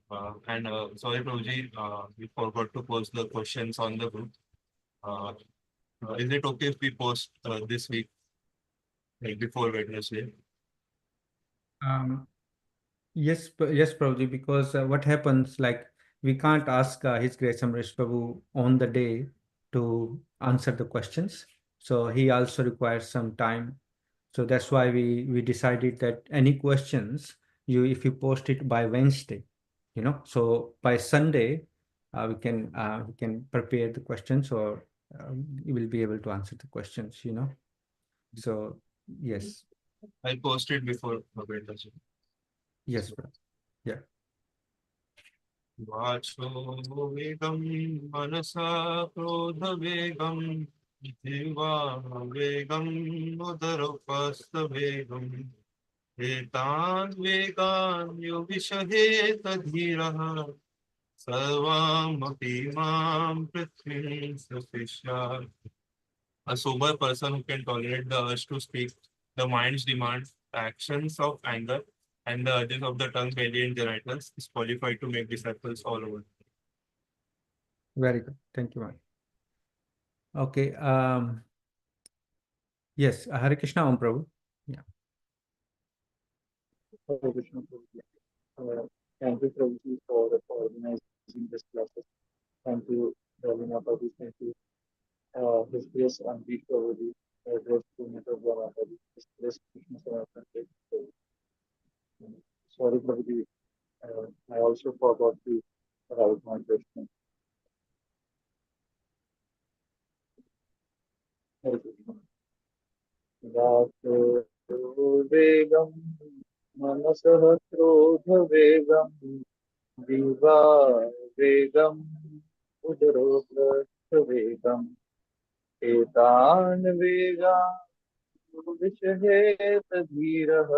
Sorry, Prabhuji, we forgot to post the questions on the group. Uh, is it okay if we post this week, like before Wednesday? Um, yes, yes, Prabhuji, because what happens, like, we can't ask His Grace Amrish Prabhu on the day to answer the questions. So he also requires some time. So that's why we decided that any questions, if you post it by Wednesday, so by Sunday, we can prepare the questions, or you will be able to answer the questions. So yes, I'll post it before Wednesday. yes, yeah. वाचो वेगं मनसा क्रोधवेगं जिह्वा वेगं उदरपस्तवेगम् एतान् वेगान् योविषहेत धीरः सर्वामपि मां पृथ्वीं सशिष्यात्. A sober person who can tolerate the urge to speak, the mind's demand, the actions of anger, and the urges of the tongue, belly, and genitals is qualified to make disciples all over. Very good. Thank you, man. Okay. Yes, Hare Krishna, Om Prabhu. Yeah. Hare Krishna, Prabhuji. Thank you, Prabhuji, for organizing this classes. Thank you, Ravina Prabhuji. Thank you, His Grace Anjeev Prabhuji, Grace Punita Prabhuji, His Grace Krishna Sanatana Prabhuji. Sorry, Prabhuji, I also forgot to write my question. Hare Krishna. Vegam manasah krodha vegam diva vegam udrobhrasha vegam etan vegan vishet dhirah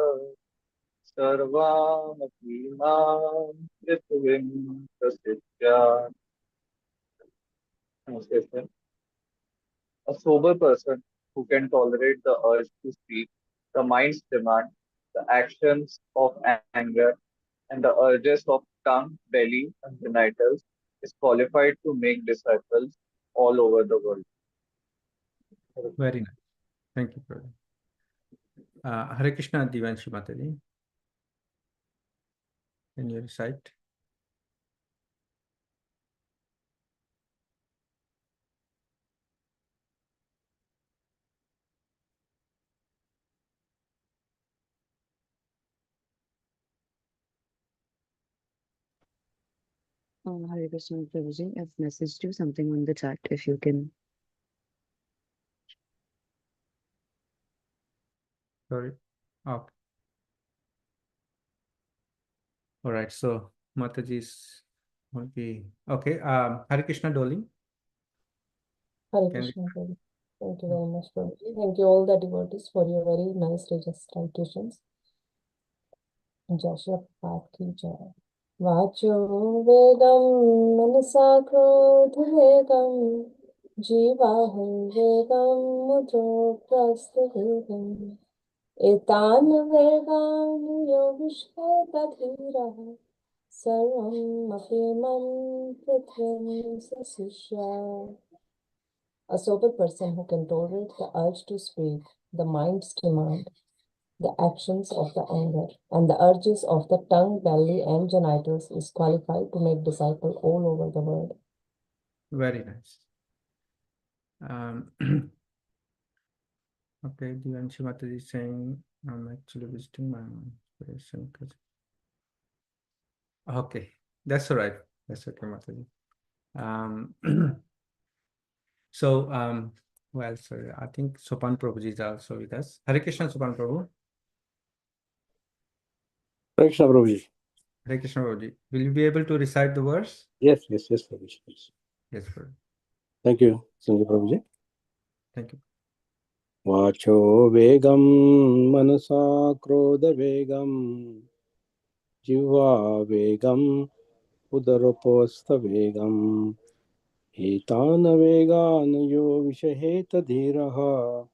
sarvamati mam prithvim prasithya. Translation. A sober person who can tolerate the urge to speak, the mind's demand, the actions of anger, and the urges of tongue, belly, and genitals is qualified to make disciples all over the world. Very nice. Thank you, Prabhu. Hare Krishna, Divanshi Mataji. Can you recite? Hare Krishna, Prabhuji. I've messaged you something on the chat if you can. Sorry. Okay. All right. So Mataji's will be okay. Hare Krishna, Dolly. Hare Can Krishna, Prabhu. Thank you very much, Prabhuji. Thank you all the devotees for your very nice recitations. Joshua Path ki jai. Vacho vedam manasa krodha vedam jivaham vedam mudro prastha vedam etan vedan yogisheta dhiraha sarvam apimam prithvim sasishya. A sober person who can tolerate the urge to speak, the mind's demand, the actions of the anger, and the urges of the tongue, belly, and genitals is qualified to make disciples all over the world. Very nice. Okay, Divanshi Mataji is saying, I'm actually visiting my inspiration. Okay, that's all right. That's okay, Mataji. So, well, sorry, I think Sopan Prabhuji is also with us. Hare Krishna, Sopan Prabhu. Hare Krishna, Prabhuji. Hare Krishna, Prabhuji. Will you be able to recite the verse? Yes, Prabhuji. Yes, Prabhuji. Thank you, Sanjeev Prabhuji. Thank you. Vacho vegam manasa krodha vegam jiva vegam udarapostha vegam etana vegan yo vishaheta dhiraha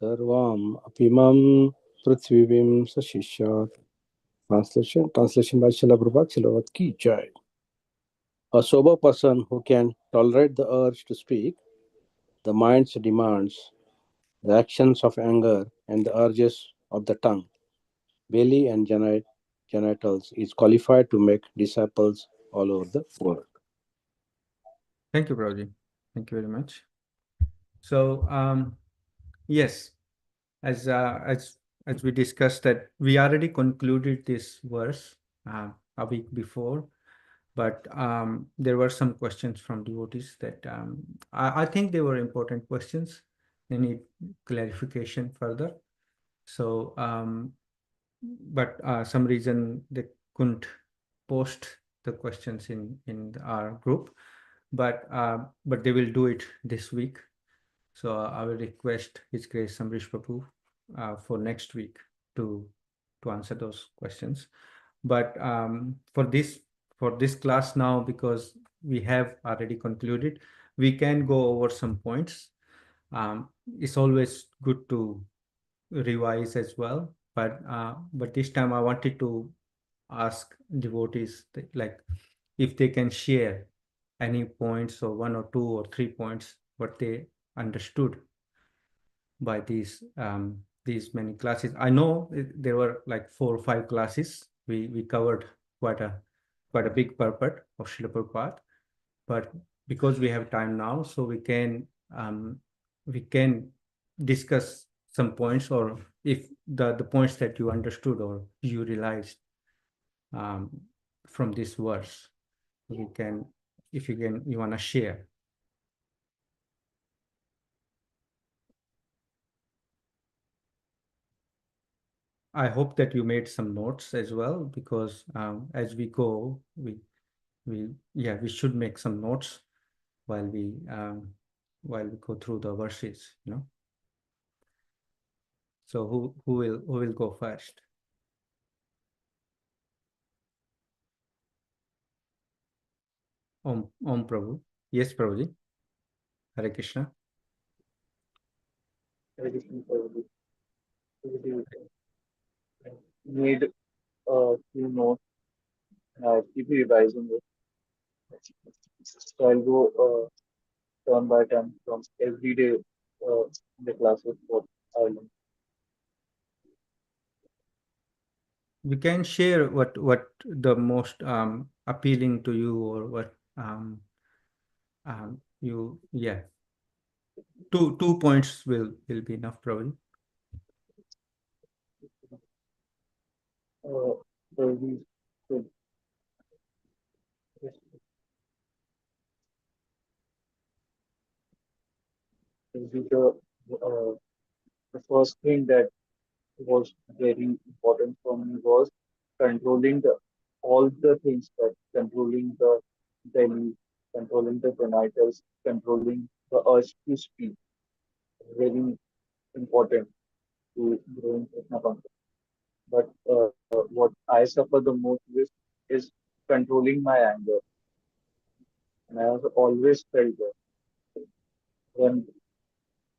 sarvam apimam prithvivim sashishyat. Translation by Srila Prabhupada, Srila Ki Jai. A sober person who can tolerate the urge to speak, the mind's demands, the actions of anger, and the urges of the tongue, belly, and genitals is qualified to make disciples all over the world. Thank you, Prabhuji. Thank you very much. So, yes, as we discussed that we already concluded this verse a week before, but there were some questions from devotees that I think they were important questions. They need clarification further. So, but some reason they couldn't post the questions in our group, but they will do it this week. So I will request His Grace Amrish Prabhu for next week to answer those questions. But for this class now, because we have already concluded, we can go over some points. It's always good to revise as well, but this time I wanted to ask devotees like if they can share any points or one or two or 3 points what they understood by these many classes. I know there were like 4 or 5 classes. We covered quite a big purport of Srila Prabhupada, but because we have time now, so we can discuss some points, or if the points that you understood or you realized from this verse, we can, if you want to share. I hope that you made some notes as well, because as we go, we should make some notes while we go through the verses, you know. So who will go first? Om Prabhu. Yes, Prabhuji. Hare Krishna. Hare Krishna, Prabhu. Need a few notes. Keep revising it. So I'll go turn by turn from every day in the classes what I learn. We can share what the most appealing to you, or what you, yeah. Two points will be enough, probably. Prabhu, so uh, the first thing that was very important for me was controlling all the things, that controlling the belly, controlling the genitals, controlling the urge to speak. Very important to grow in Krishna consciousness. But what I suffer the most with is controlling my anger. And I have always felt that when,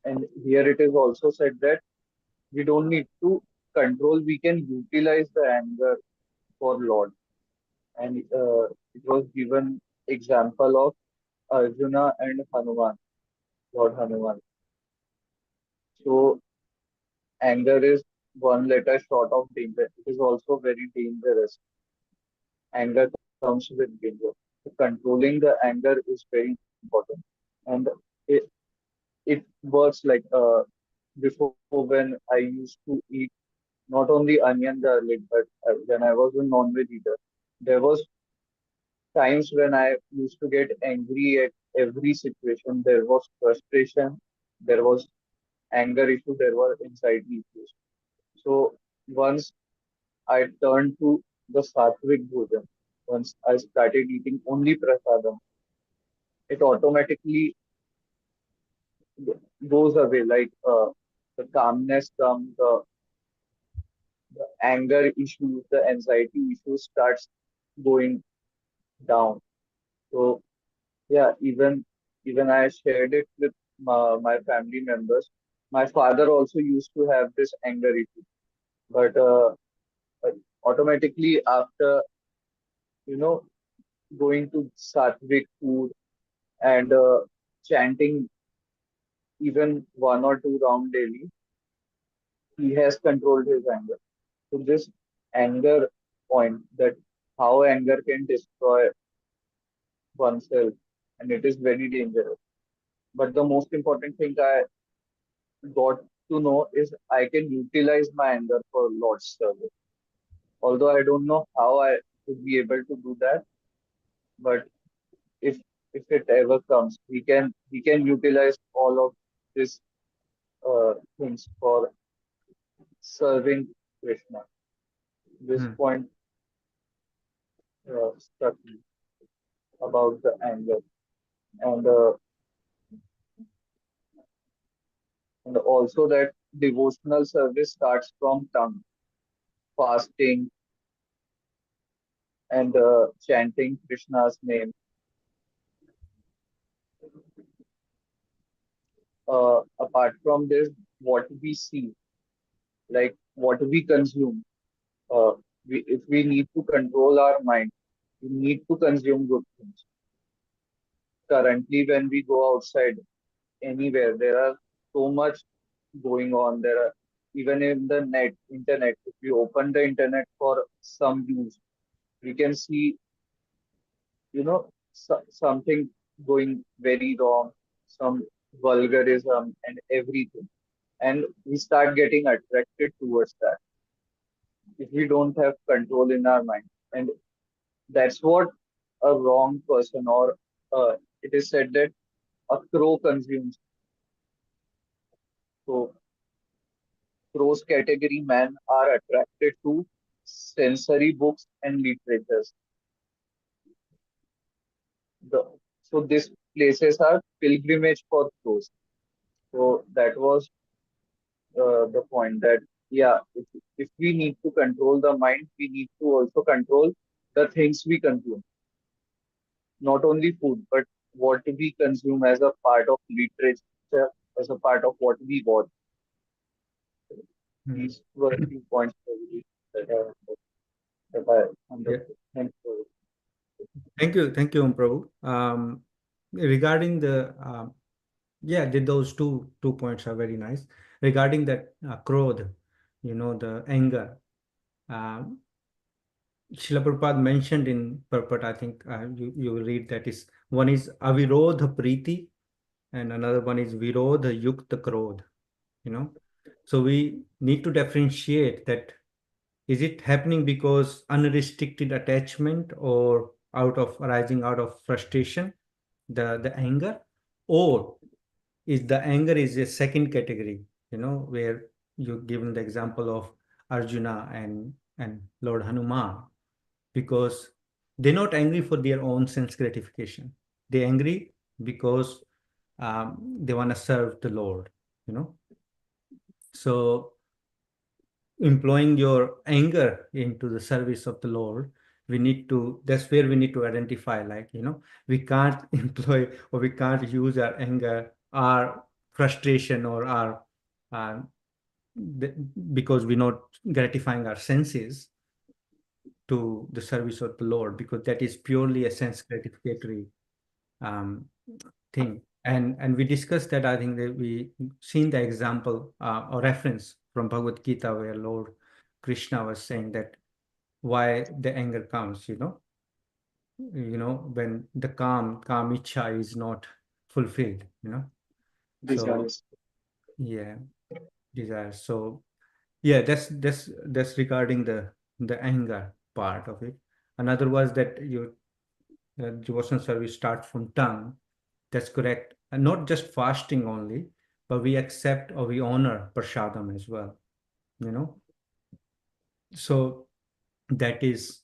and here it is also said that we don't need to control, we can utilize the anger for Lord. And it was given example of Arjuna and Hanuman, Lord Hanuman. So anger is one letter short of danger. It is also very dangerous. Anger comes with danger. So controlling the anger is very important. And it, it works like before, when I used to eat not only onion garlic, but when I was a non-veg eater, there was times when I used to get angry at every situation. There was frustration, there was anger issue, there were anxiety issues. So once I turned to the sattvic bhojan, once I started eating only prasadam, it automatically goes away. Like the calmness comes, the anger issues, the anxiety issues starts going down. So yeah, even I shared it with my family members. My father also used to have this anger issue, but automatically after, you know, going to sattvic food and chanting even one or two round daily, he has controlled his anger. So this anger point, that how anger can destroy oneself, and it is very dangerous. But the most important thing I got to know is I can utilize my anger for Lord's service. Although I don't know how I would be able to do that, but if if it ever comes, we can utilize all of these things for serving Krishna. This Hmm. point struck me about the anger, and and also that devotional service starts from tongue, fasting, and chanting Krishna's name. Apart from this, what we see, like what we consume, uh, if we need to control our mind, we need to consume good things. Currently, when we go outside anywhere, there are so much going on. There are even in the internet. If we open the internet for some use, we can see, something going very wrong, some vulgarism and everything, and we start getting attracted towards that if we don't have control in our mind. And that's what a wrong person, or it is said that a crow consumes. So crows category men are attracted to sensory books and literatures. The, so these places are pilgrimage for crows. So that was the point, that yeah, if we need to control the mind, we need to also control the things we consume, not only food, but what we consume as a part of literature, as a part of what we watch. Hmm. These were a few points that I Yeah. understood. Thank you. Thank you, Prabhu. Regarding the yeah, those two points are very nice. Regarding that krodh, the anger. Um, Srila Prabhupada mentioned in purport, I think you will read that is one is avirodha priti and another one is virodha yukta krodh. So we need to differentiate that. Is it happening because unrestricted attachment or arising out of frustration, the anger, or is the anger is a second category, where you given the example of Arjuna and Lord Hanuman, because they're not angry for their own sense gratification. They're angry because they want to serve the Lord, you know. So employing your anger into the service of the Lord, that's where we need to identify, like, we can't employ or we can't use our anger, our frustration, or our uh, because we're not gratifying our senses to the service of the Lord, because that is purely a sense gratificatory um, thing. And we discussed that. I think that we seen the example or reference from Bhagavad Gita where Lord Krishna was saying that why the anger comes, when the calm ichha is not fulfilled, So Desires. yeah, desire. So yeah, that's regarding the anger part of it. Another was that your devotional service starts from tongue. That's correct. And not just fasting only, but we accept or we honor prasadam as well, you know. So that is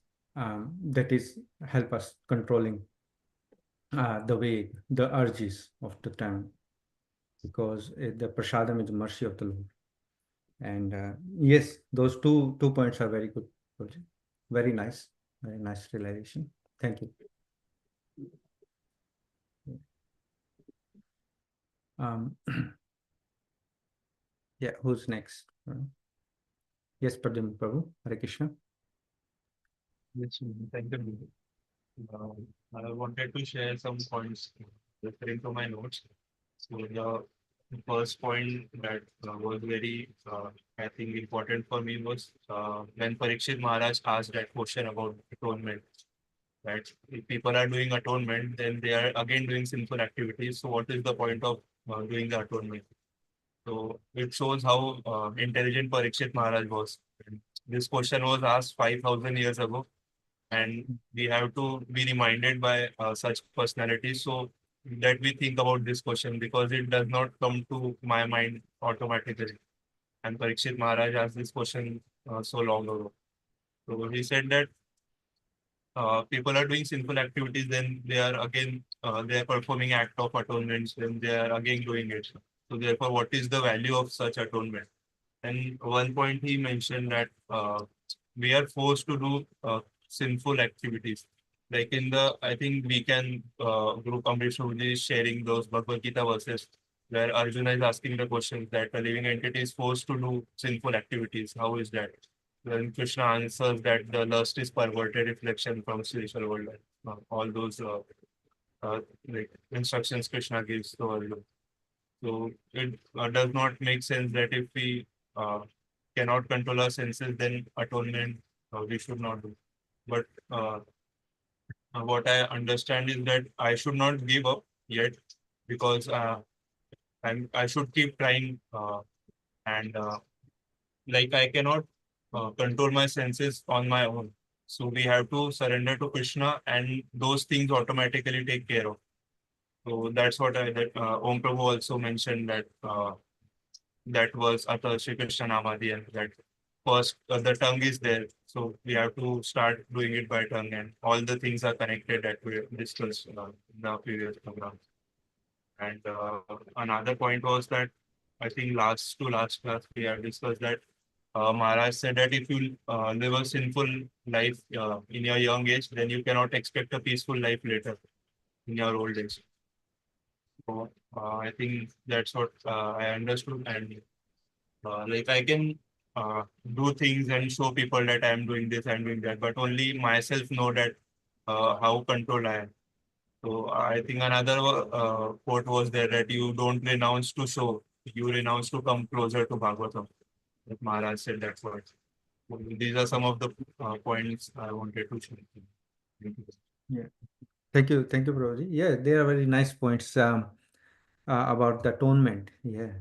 help us controlling the urges of the tongue, because the prasadam is the mercy of the Lord. And yes, those two points are very good. Purji. Very nice realization. Thank you. Um, yeah, who's next? Yes, Prabhu, Hare Krishna. Yes, thank you. I wanted to share some points referring to my notes. So the first point that was very, I think, important for me was when Parikshit Maharaj asked that question about atonement. That if people are doing atonement, then they are again doing sinful activities. So what is the point of doing the atonement? So it shows how intelligent Parikshit Maharaj was. And this question was asked 5,000 years ago, and we have to be reminded by such personalities so that we think about this question because it does not come to my mind automatically. And Parikshit Maharaj asked this question so long ago. So he said that people are doing sinful activities, then they are performing act of atonement, then they are again doing it. So therefore, what is the value of such atonement? And one point he mentioned that we are forced to do sinful activities. Like in the, I think we can group Amrish Prabhuji is sharing those Bhagavad Gita verses where Arjuna is asking the question that a living entity is forced to do sinful activities. How is that? Then Krishna answers that the lust is perverted reflection from spiritual world. All those uh, like instructions Krishna gives to Arjuna. So it does not make sense that if we uh, cannot control our senses, then atonement we should not do. But what I understand is that I should not give up yet because I should keep trying and like I cannot control my senses on my own. So we have to surrender to Krishna, and those things automatically take care of. So that's what Om Prabhu also mentioned that. That was Atha Shri Krishna Namadi, and that first the tongue is there. So we have to start doing it by tongue, and all the things are connected that we discussed in the previous program. And another point was that I think last class we have discussed that Maharaj said that if you live a sinful life in your young age, then you cannot expect a peaceful life later in your old age. So I think that's what I understood, and like I can do things and show people that I am doing this, I'm doing that, but only myself know that how controlled I am. So I think another quote was there that you don't renounce to show, you renounce to come closer to Bhagavatam. Like Maharaj said that word. So these are some of the points I wanted to share. Thank you. Yeah. Thank you, Prabhuji. Yeah, they are very nice points about the atonement. Yeah,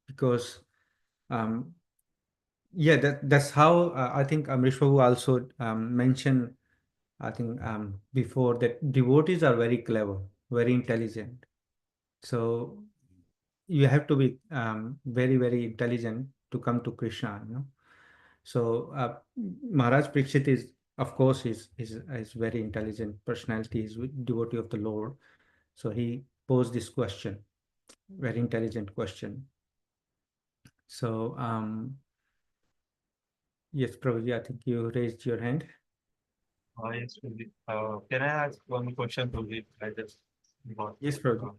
because um, yeah, that's how I think Amrish Prabhu also mentioned. I think before that devotees are very clever, very intelligent. So you have to be very intelligent to come to Krishna. So Maharaj Parikshit is, of course, is very intelligent personality. He's a devotee of the Lord. So he posed this question, very intelligent question. So yes, Prabhuji, I think you raised your hand. Yes, Pradeep. Can I ask one question to you? I just got Yes, Prabhuji.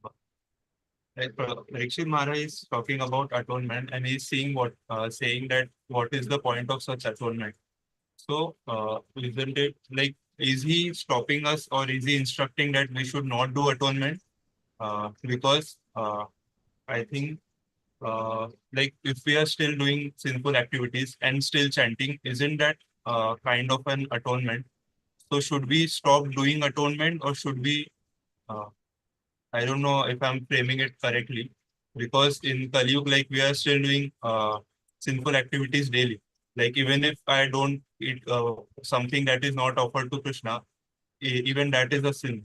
like Parikshit Maharaj is talking about atonement, and he's saying that what is the point of such atonement? So isn't it like is he stopping us or is he instructing that we should not do atonement? Because I think like if we are still doing sinful activities and still chanting, isn't that kind of an atonement? So should we stop doing atonement or should we? Uh, I don't know if I'm framing it correctly, because in Kali Yuga, like we are still doing sinful activities daily. Like even if I don't eat something that is not offered to Krishna, even that is a sin,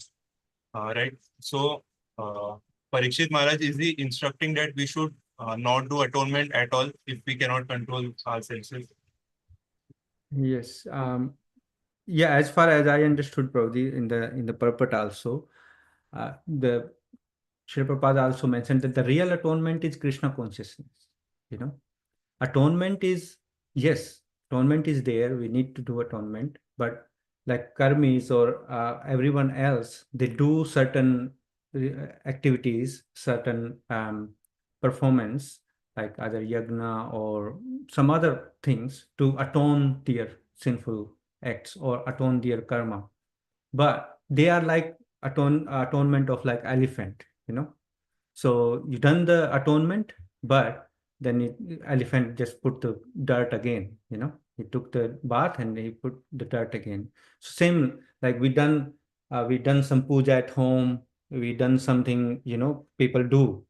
right? So Parikshit Maharaj is he instructing that we should not do atonement at all if we cannot control our senses. Yes. Yeah, as far as I understood, Prabhuji, in the purport also, the Srila Prabhupada also mentioned that the real atonement is Krishna consciousness. You know, atonement is, yes, atonement is there. We need to do atonement, but like karmis or everyone else, they do certain activities, certain performance, like either yagna or some other things to atone their sinful acts or atone their karma. But they are like atonement of like elephant, you know. So you done the atonement, but then elephant just put the dirt again, you know. He took the bath and he put the dirt again. So same like we done some puja at home, we done something, you know, people do.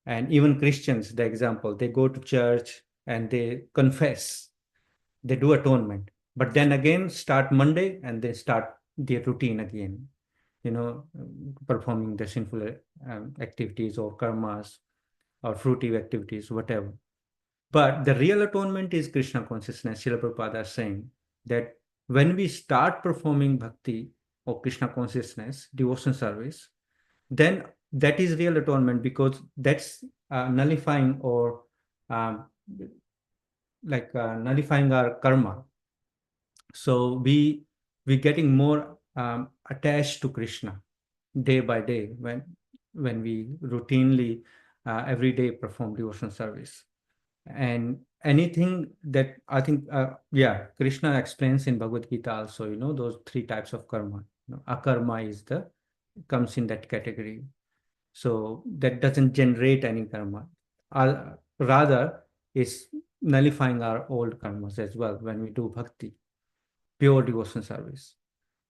And even Christians, the example, they go to church and they confess, they do atonement, but then again start Monday and they start their routine again, you know, performing the sinful activities or karmas or fruitive activities, whatever. But the real atonement is Krishna consciousness. Srila Prabhupada is saying that when we start performing bhakti or Krishna consciousness, devotion service, then that is real atonement, because that's nullifying or um, nullifying our karma. So we getting more attached to Krishna day by day when we routinely every day perform devotional service. And anything that I think Krishna explains in Bhagavad Gita also, you know, those three types of karma. You know, akarma is the comes in that category. So that doesn't generate any karma. Rather, is nullifying our old karmas as well when we do bhakti, pure devotion service.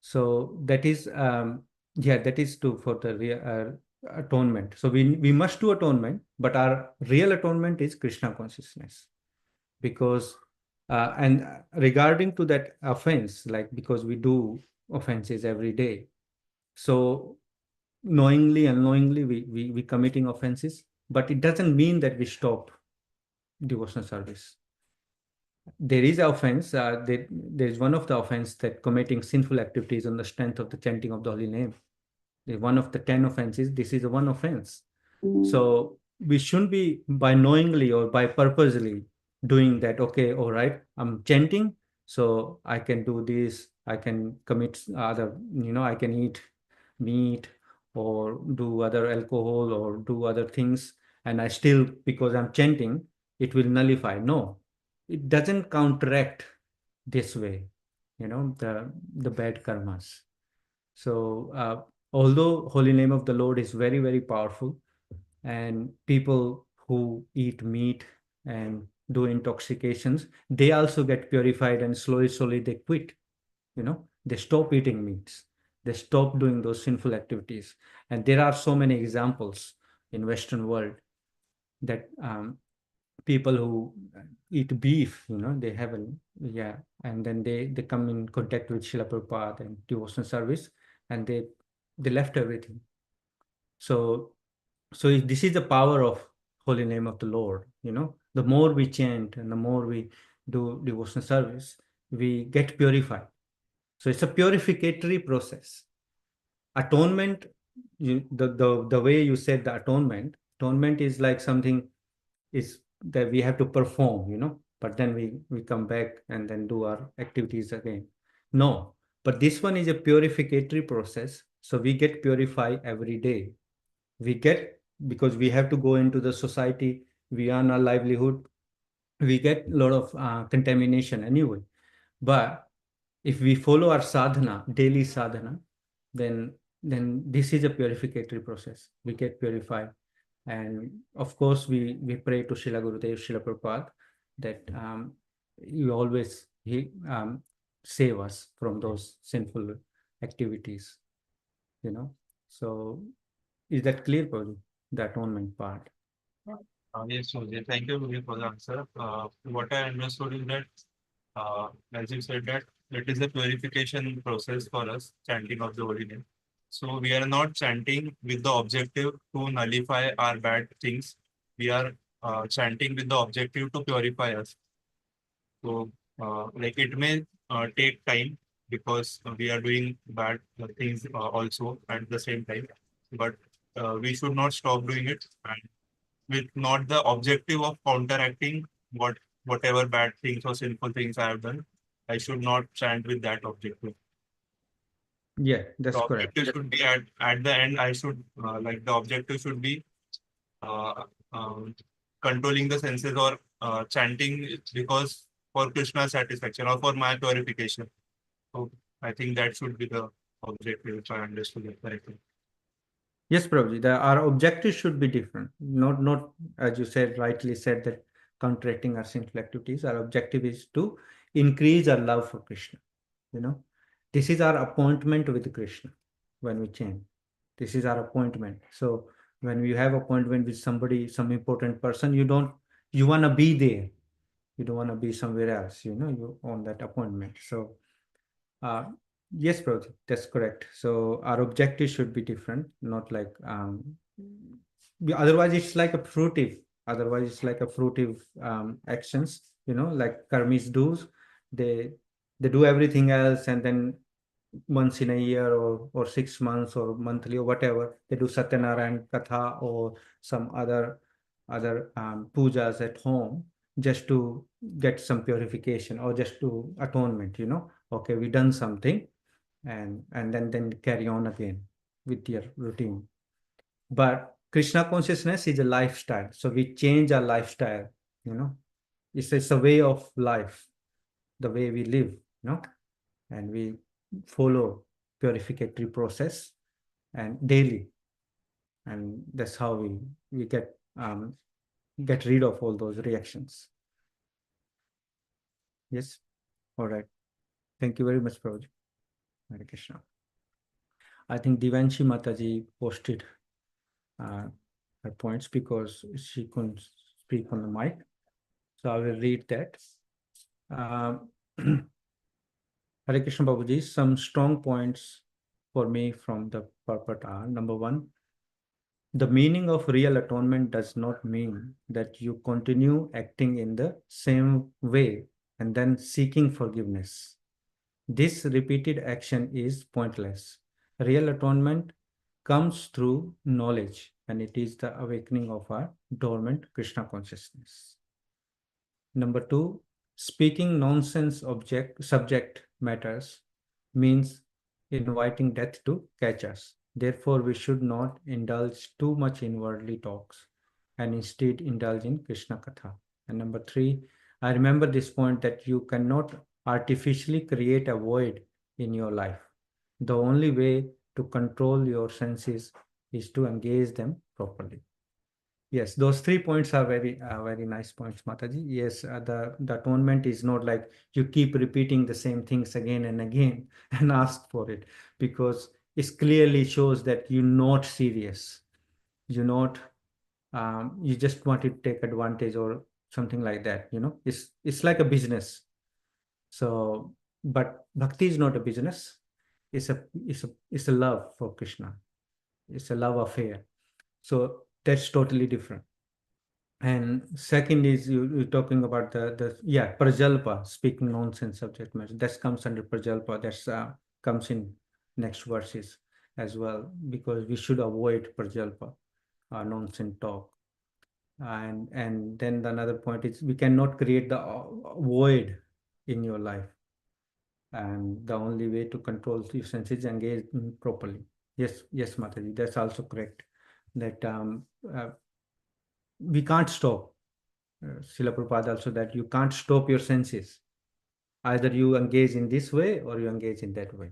So that is that is true for the real atonement. So we must do atonement, but our real atonement is Krishna consciousness. Because and regarding to that offense, like because we do offenses every day, so knowingly unknowingly we committing offenses, but it doesn't mean that we stop devotional service. There is offense. There is one of the offense that committing sinful activities on the strength of the chanting of the holy name. One of the 10 offenses. This is one offense. So we shouldn't be by knowingly or by purposely doing that. Okay, all right, I'm chanting, so I can do this. I can commit other. You know, I can eat meat or do other alcohol or do other things, and I still, because I'm chanting, it will nullify. No, it doesn't counteract this way, you know, the bad karmas. So although holy name of the Lord is very, very powerful, and people who eat meat and do intoxications, they also get purified, and slowly they quit, you know, they stop eating meats, they stop doing those sinful activities. And there are so many examples in Western world that people who eat beef, you know, they haven't, and then they come in contact with Srila Prabhupada and devotional service, and they left everything. So this is the power of holy name of the Lord. You know, the more we chant and the more we do devotional service, we get purified. So it's a purificatory process. Atonement, the way you said the atonement is like something is that we have to perform, you know, but then we come back and then do our activities again. No, but this one is a purificatory process. So we get purified every day. We get, because we have to go into the society, we earn our livelihood, we get a lot of contamination anyway. But if we follow our sadhana, daily sadhana, then this is a purificatory process. We get purified. And of course, we pray to Srila Gurudev, Srila Prabhupada, that he save us from those sinful activities, you know. So is that clear, Prabhu, the atonement part? Yes, Sanjeev. Thank you Vivek, for the answer. What I understood is that, as you said, that it is a purification process for us, chanting of the holy name. So we are not chanting with the objective to nullify our bad things. We are chanting with the objective to purify us. So, like it may take time because we are doing bad things also at the same time, but we should not stop doing it, and with not the objective of counteracting whatever bad things or sinful things I have done. I should not chant with that objective. Yeah, that's The correct. objective should be at the end. I should the objective should be uh, um, controlling the senses or chanting because for Krishna's satisfaction or for my purification. So I think that should be the objective, if I understood it correctly. Yes, Prabhuji, our objectives should be different. Not as you said, rightly said, that counteracting our sinful activities. Our objective is to increase our love for Krishna. You know, this is our appointment with Krishna when we change. This is our appointment. So when you have appointment with somebody, some important person, you want to be there. You don't want to be somewhere else, you on that appointment. So yes, Prabhuji, that's correct. So our objective should be different, not like otherwise it's like a fruitive. Otherwise it's like a fruitive actions, like karmis do's. They they do everything else, and then once in a year or 6 months or monthly or whatever, they do Satyanarayan Katha or some other pujas at home just to get some purification or just to atonement, okay, we done something, and then carry on again with your routine. But Krishna consciousness is a lifestyle, so we change our lifestyle. It's a way of life, the way we live, and we follow purificatory process and daily, and that's how we get rid of all those reactions. Yes. All right, thank you very much, Prabhuji. Hare Krishna. I think Divanshi Mataji posted her points because she couldn't speak on the mic, so I will read that. Hare Krishna Babuji, some strong points for me from the purport are: number one, the meaning of real atonement does not mean that you continue acting in the same way and then seeking forgiveness. This repeated action is pointless. Real atonement comes through knowledge, and it is the awakening of our dormant Krishna consciousness. Number two, speaking nonsense subject matters means inviting death to catch us. Therefore, we should not indulge too much in worldly talks and instead indulge in Krishna Katha. And number three, I remember this point that you cannot artificially create a void in your life. The only way to control your senses is to engage them properly. Yes, those 3 points are very nice points, Mataji. Yes, the atonement is not like you keep repeating the same things again and again and ask for it, because it clearly shows that you're not serious. You're not. You just want to take advantage or something like that. It's like a business. So, but bhakti is not a business. It's a love for Krishna. It's a love affair. So that's totally different. And second is you're talking about the prajalpa, speaking nonsense subject matter. That comes under prajalpa. That's comes in next verses as well, because we should avoid prajalpa, nonsense talk. And then another point is we cannot create the void in your life, and the only way to control your senses engage properly. Yes, Mataji, that's also correct. That we can't stop. Srila Prabhupada also, that you can't stop your senses. Either you engage in this way or you engage in that way.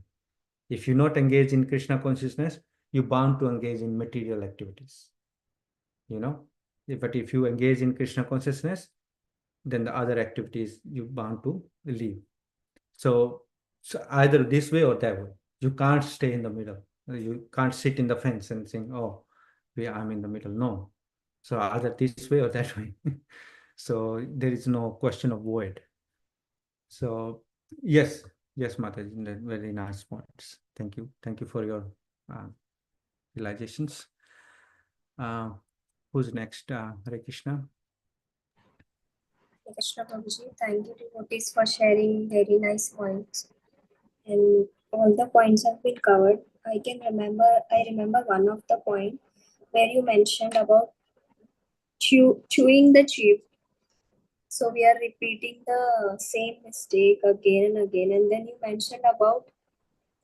If you not engage in Krishna consciousness, you're bound to engage in material activities. But if you engage in Krishna consciousness, then the other activities you're bound to leave. So either this way or that way. You can't stay in the middle. You can't sit in the fence and think, oh, I'm in the middle. No. So either this way or that way. So there is no question of void. So yes, Mataji, very nice points. Thank you for your realizations. Who's next? Hare Krishna. Krishna Prabhuji, thank you devotees for sharing very nice points. And all the points have been covered. I remember one of the point where you mentioned about chewing the chip. So we are repeating the same mistake again and again. And then you mentioned about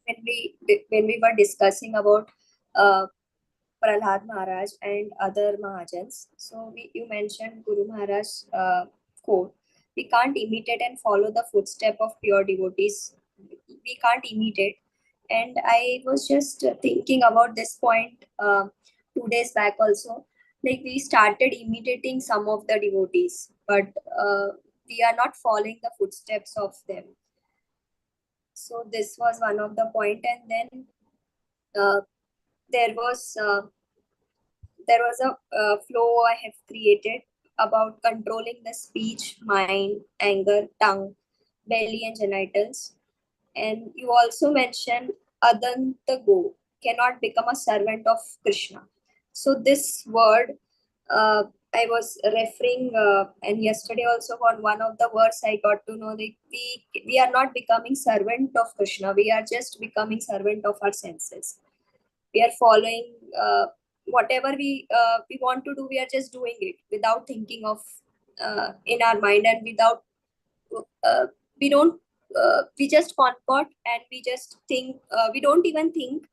when we were discussing about Prahlad Maharaj and other Mahajans. So you mentioned Guru Maharaj quote, we can't imitate and follow the footstep of pure devotees. we can't imitate. And I was just thinking about this point 2 days back also. Like we started imitating some of the devotees, but we are not following the footsteps of them. So this was one of the point, and then uh, there was uh, there was a flow I have created about controlling the speech, mind, anger, tongue, belly, and genitals. And you also mentioned Adantago cannot become a servant of Krishna. So this word I was referring, and yesterday also on one of the words I got to know that we are not becoming servant of Krishna. We are just becoming servant of our senses. We are following whatever we want to do. We are just doing it without thinking of in our mind, and without uh, we don't we just concord, and we just think, we don't even think,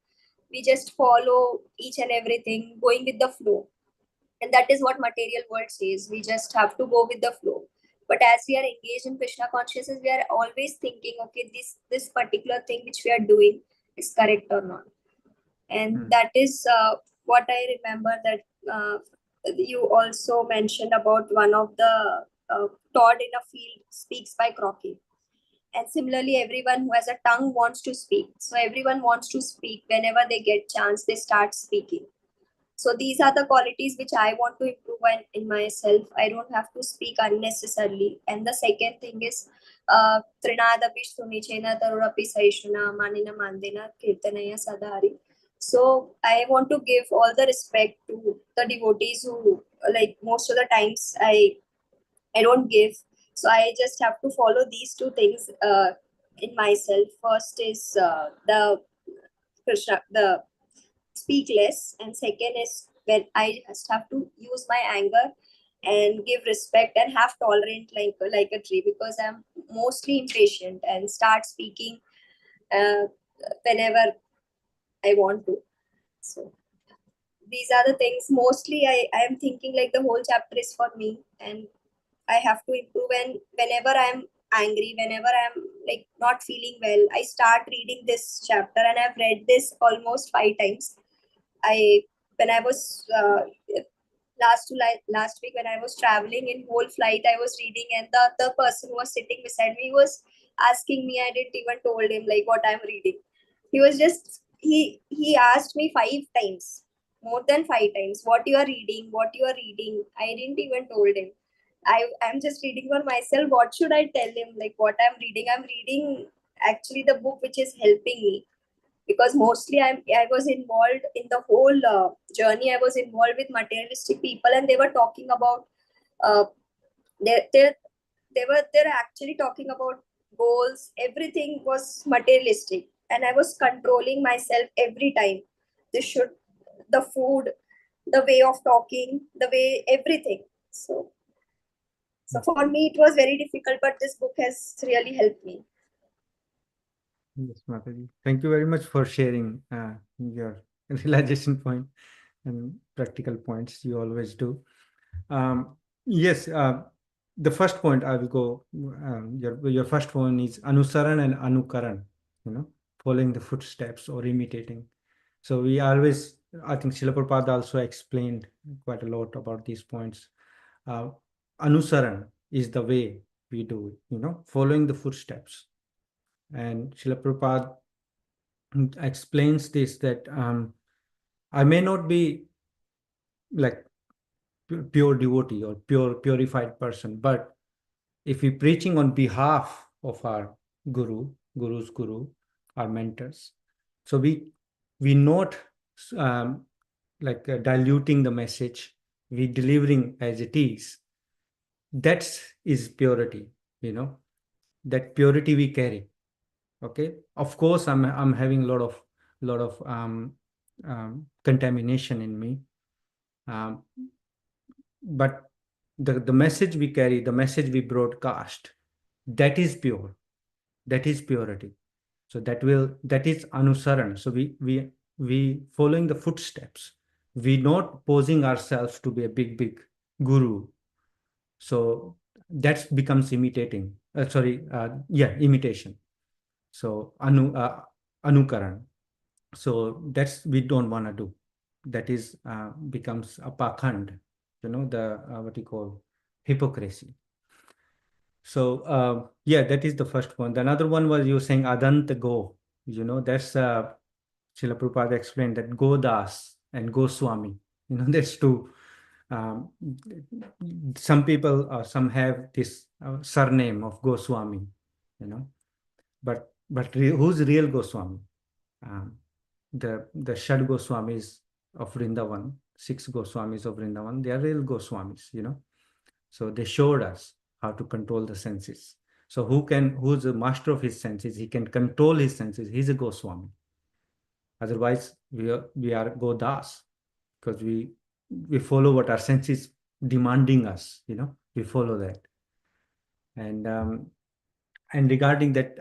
we just follow each and everything going with the flow. And that is what material world says, we just have to go with the flow. But as we are engaged in Krishna consciousness, we are always thinking, okay, this particular thing which we are doing is correct or not. And that is what I remember, that you also mentioned about one of the Todd in a field speaks by croaking. And similarly, everyone who has a tongue wants to speak. So everyone wants to speak. Whenever they get chance, they start speaking. So these are the qualities which I want to improve in myself. I don't have to speak unnecessarily. And the second thing is Trinadapi Sunichena Tarurapi Saishuna Manina Mandina Kirtanaya Sadhari. So I want to give all the respect to the devotees who, like, most of the times I don't give. So I just have to follow these two things in myself. First is the Krishna, the speak less, and second is when I just have to use my anger and give respect and have tolerant like a tree, because I'm mostly impatient and start speaking uh, whenever I want to. So these are the things mostly I am thinking, like the whole chapter is for me and I have to improve. And whenever I'm angry, whenever I'm like not feeling well, I start reading this chapter, and I've read this almost 5 times. I when I was last week when I was traveling in whole flight, I was reading, and the person who was sitting beside me was asking me. I didn't even told him like what I'm reading. He was just he asked me 5 times, more than 5 times, what you are reading, what you are reading. I didn't even told him. I'm just reading for myself. What should I tell him? Like what I'm reading? I'm reading actually the book which is helping me, because mostly I was involved in the whole journey. I was involved with materialistic people, and they were talking about uh, they they're actually talking about goals. Everything was materialistic, and I was controlling myself every time. This should the food, the way of talking, the way everything. So for me it was very difficult, but this book has really helped me. Yes, Mataji. Thank you very much for sharing your realization point and practical points. You always do. Yes, the first point I will go. Your first one is anusaran and anukaran. Following the footsteps or imitating. So we always, I think Srila Prabhupada also explained quite a lot about these points. Anusaran is the way we do it. Following the footsteps. And Srila Prabhupada explains this, that I may not be like pure devotee or purified person, but if we're preaching on behalf of our guru's guru, our mentors, so we not diluting the message, we delivering as it is. That is purity, that purity we carry. Okay, of course I'm having a lot of contamination in me, but the message we carry, the message we broadcast, that is pure, that is purity. So that is anusaran. So we following the footsteps, we not posing ourselves to be a big guru. So that becomes imitation. So anukaran. So that's we don't want to do. That is becomes a pakhand, the what you call hypocrisy. So yeah, that is the first one. The another one was you saying Adanta Go. That's Srila Prabhupada explained that Godas and Goswami. There's two. Um, some people, some have this surname of Goswami. But who's real Goswami? Um, the Shad Goswamis of Vrindavan, 6 Goswamis of Vrindavan, they are real Goswamis. So they showed us how to control the senses. So who's the master of his senses? He can control his senses. He's a Goswami. Otherwise, we are Godas, because we follow what our senses demanding us. We follow that. And regarding that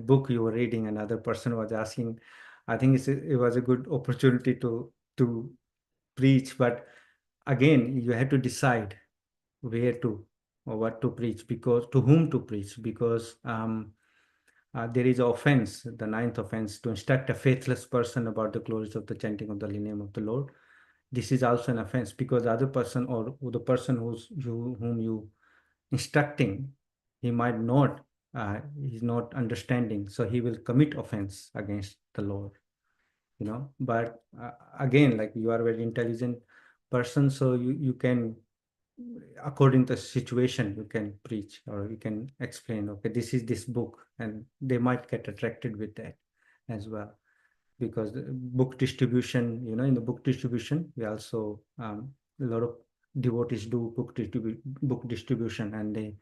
book you were reading, another person was asking. I think it was a good opportunity to preach, but again, you have to decide where to or what to preach, because to whom to preach, because there is offense, the 9th offense, to instruct a faithless person about the glories of the chanting of the name of the Lord. This is also an offense, because the other person, or the person whom you instructing, he might not, he's not understanding, so he will commit offense against the Lord. But again, like, you are a very intelligent person, so you can, according to the situation, you can preach, or you can explain, okay, this is this book, and they might get attracted with that as well. Because the book distribution, in the book distribution, we also, a lot of devotees do book distribution, and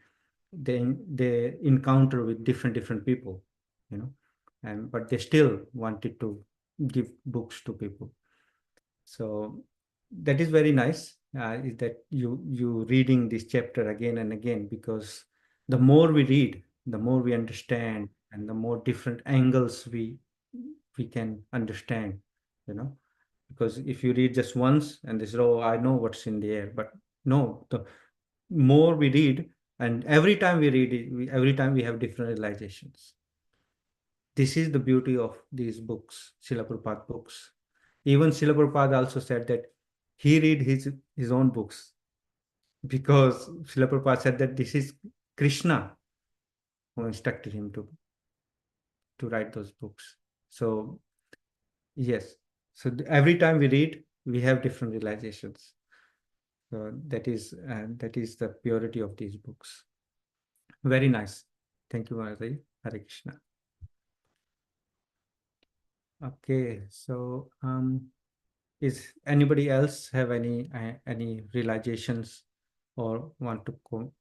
they encounter with different people, but they still wanted to give books to people. So that is very nice, is that you reading this chapter again and again, because the more we read, the more we understand, and the more different angles we can understand, because if you read just once and this, oh, I know what's in the air, but no, the more we read, and every time we read it, every time we have different realizations. This is the beauty of these books, Srila Prabhupada books. Even Srila Prabhupada also said that he read his own books, because Srila Prabhupada said that this is Krishna who instructed him to write those books. So yes, so every time we read, we have different realizations. So that is the purity of these books. Very nice. Thank you, Marathi. Hare Krishna. Okay, so is anybody else have any realizations, or want to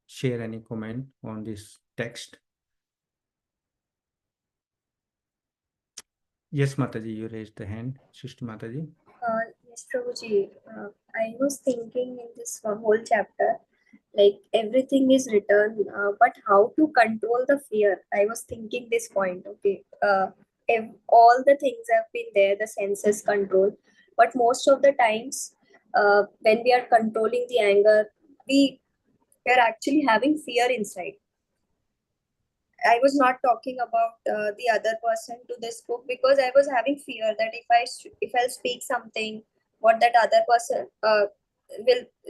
share any comment on this text? Yes, Mataji, you raised the hand. Sister Mataji. Yes, Prabhuji. I was thinking in this whole chapter, like everything is written, but how to control the fear? I was thinking this point. Okay, if all the things have been there, the senses control, but most of the times, when we are controlling the anger, we are actually having fear inside. I was not talking about the other person to this book, because I was having fear that if I'll speak something, what that other person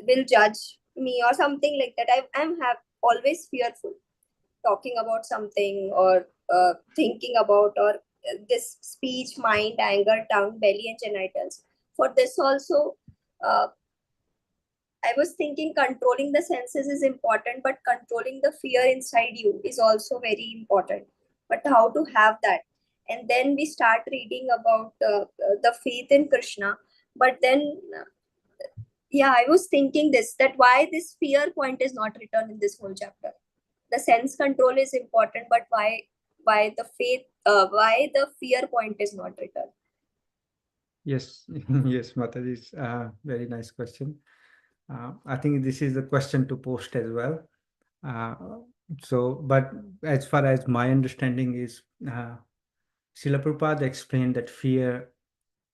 will judge me or something like that. I'm have always fearful talking about something, or thinking about, or this speech, mind, anger, tongue, belly, and genitals. For this also, uh, I was thinking controlling the senses is important, but controlling the fear inside you is also very important. But how to have that? And then we start reading about the faith in Krishna. But then, yeah, I was thinking that why this fear point is not written in this whole chapter. The sense control is important, but why the faith, why the fear point is not written? Yes, yes, Mataji, very nice question. I think this is a question to post as well. But as far as my understanding is, Srila Prabhupada explained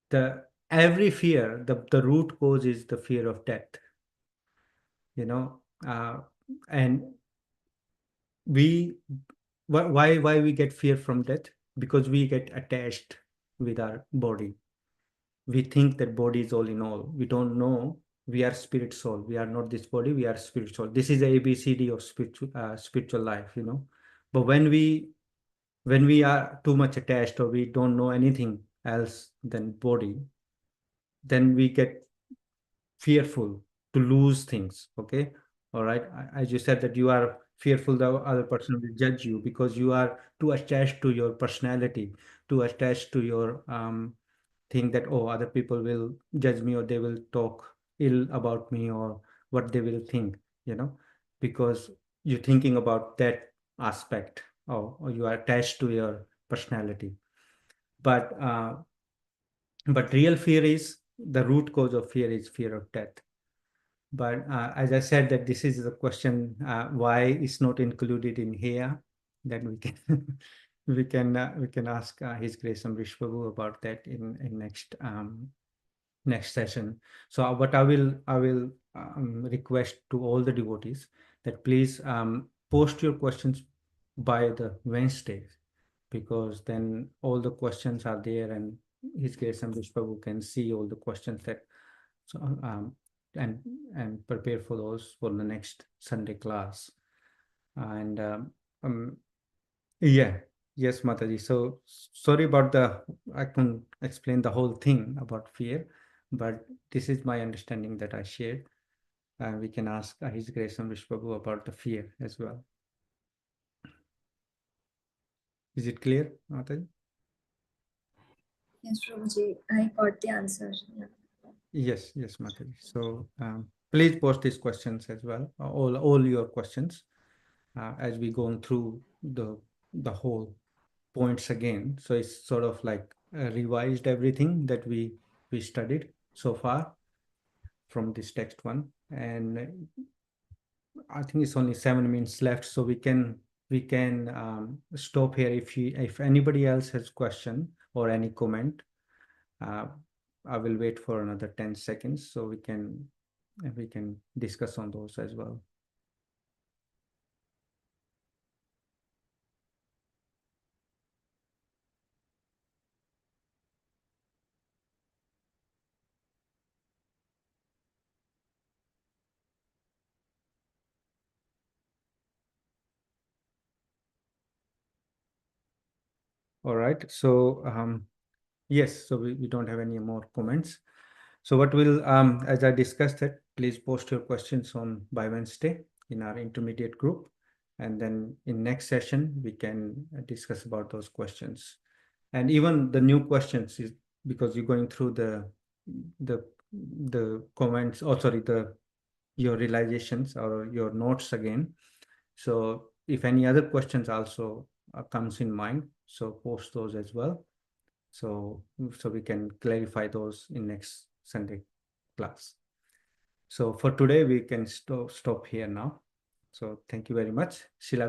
that every fear, the root cause is the fear of death. And we why we get fear from death? Because we get attached with our body. We think that body is all in all. We don't know we are spirit soul. We are not this body, we are spirit soul. This is the ABCD of spiritual life, you know. But when we are too much attached, or we don't know anything else than body, then we get fearful to lose things. Okay, all right. As you said that you are fearful the other person will judge you because you are too attached to your personality, too attached to your think that, oh, other people will judge me, or they will talk ill about me, or what they will think, you know, because you're thinking about that aspect, or you are attached to your personality. But real fear is, the root cause of fear is fear of death. But as I said, that this is the question, why it's not included in here, then we can we can ask His Grace Amrish Prabhu about that in next session. So what I will request to all the devotees that please post your questions by the Wednesday, because then all the questions are there, and His Grace Amrish Prabhu can see all the questions that so and prepare for those for the next Sunday class. And yeah, yes, Mataji. So sorry about I couldn't explain the whole thing about fear, but this is my understanding that I shared. We can ask His Grace Amrish Prabhu about the fear as well. Is it clear, Mataji? Yes, Prabhuji, I got the answer. Yeah. Yes, Mataji. So please post these questions as well, all your questions, as we go through the whole points again. So it's sort of like revised everything that we studied so far from this text one, and I think it's only 7 minutes left, so we can stop here. If anybody else has question or any comment, I will wait for another 10 seconds so we can discuss on those as well. All right. So yes, so we don't have any more comments. So what will as I discussed it, please post your questions on by Wednesday in our intermediate group, and then in next session we can discuss about those questions, and even the new questions is because you're going through the comments, or sorry, your realizations or your notes again. So if any other questions also comes in mind, so post those as well. So we can clarify those in next Sunday class. So for today, we can stop here now. So thank you very much. Shila